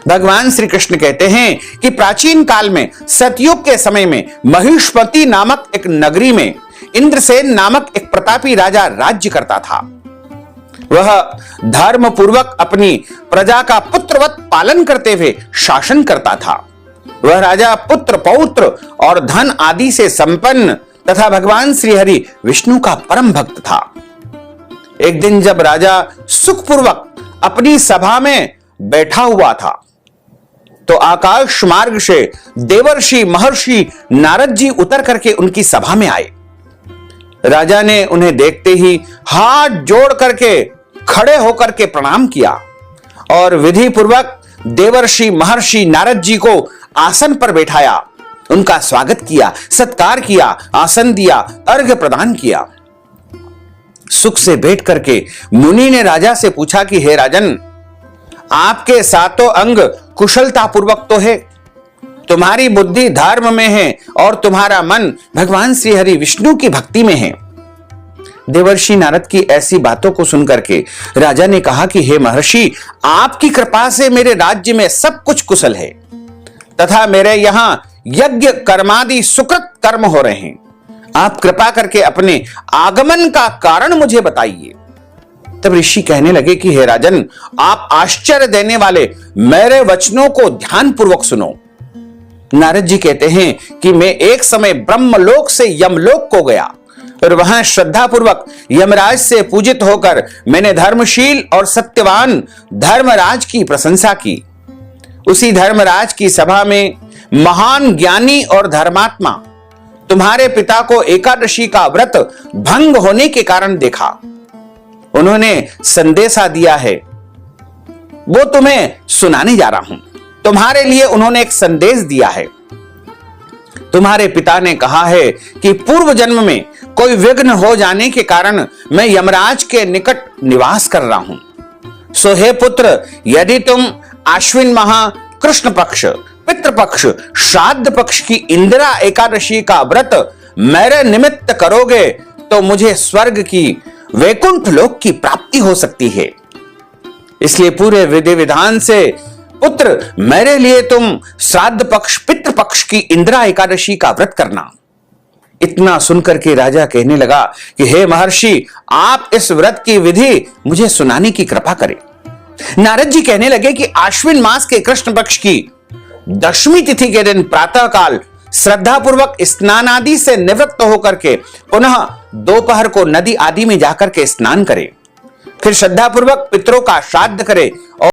भगवान श्री कृष्ण कहते हैं कि प्राचीन काल में सतयुग के समय में महिष्मती नामक एक नगरी में इंद्रसेन नामक एक प्रतापी राजा राज्य करता था। वह धर्म पूर्वक अपनी प्रजा का पुत्रवत पालन करते हुए शासन करता था। वह राजा पुत्र पौत्र और धन आदि से संपन्न तथा भगवान श्री हरि विष्णु का परम भक्त था। एक दिन जब राजा सुखपूर्वक अपनी सभा में बैठा हुआ था तो आकाश मार्ग से देवर्षि महर्षि नारद जी उतर करके उनकी सभा में आए। राजा ने उन्हें देखते ही हाथ जोड़ करके खड़े होकर के प्रणाम किया और विधि पूर्वक देवर्षि महर्षि नारद जी को आसन पर बैठाया, उनका स्वागत किया, सत्कार किया, आसन दिया, अर्घ्य प्रदान किया। सुख से बैठ करके मुनि ने राजा से पूछा कि हे राजन, आपके सातों अंग कुशलता पूर्वक तो है, तुम्हारी बुद्धि धर्म में है और तुम्हारा मन भगवान श्री हरि विष्णु की भक्ति में है। देवर्षि नारद की ऐसी बातों को सुनकर के राजा ने कहा कि हे महर्षि, आपकी कृपा से मेरे राज्य में सब कुछ कुशल है तथा मेरे यहां यज्ञ कर्मादि सुकृत कर्म हो रहे हैं। आप कृपा करके अपने आगमन का कारण मुझे बताइए। तब ऋषि कहने लगे कि हे राजन, आप आश्चर्य देने वाले मेरे वचनों को ध्यान पूर्वक सुनो। नारद जी कहते हैं कि मैं एक समय ब्रह्मलोक से यमलोक को गया और वहां श्रद्धा पूर्वक यमराज से पूजित होकर मैंने धर्मशील और सत्यवान धर्मराज की प्रशंसा की। उसी धर्मराज की सभा में महान ज्ञानी और धर्मात्मा तुम्हारे पिता को एकादशी का व्रत भंग होने के कारण देखा। उन्होंने संदेशा दिया है, वो तुम्हें सुनाने जा रहा हूं। तुम्हारे लिए उन्होंने एक संदेश दिया है। तुम्हारे पिता ने कहा है कि पूर्व जन्म में कोई विघ्न हो जाने के कारण मैं यमराज के निकट निवास कर रहा हूं। सो हे पुत्र, यदि तुम आश्विन माह कृष्ण पक्ष, पितृपक्ष, श्राद्ध पक्ष की इंदिरा एकादशी का व्रत मेरे निमित्त करोगे तो मुझे स्वर्ग की वैकुंठ लोक की प्राप्ति हो सकती है। इसलिए पूरे विधि विधान से पुत्र, मेरे लिए तुम श्राद्ध पक्ष पितृपक्ष की इंदिरा एकादशी का व्रत करना। इतना सुनकर के राजा कहने लगा कि हे महर्षि, आप इस व्रत की विधि मुझे सुनाने की कृपा करें। नारद जी कहने लगे कि आश्विन मास के कृष्ण पक्ष की दशमी तिथि के दिन प्रातः काल श्रद्धा पूर्वक स्नान आदि से निवृत्त होकर के पुनः दोपहर को नदी आदि में जाकर के स्नान करें, फिर श्रद्धा पूर्वक पितरों का श्राद्ध करें और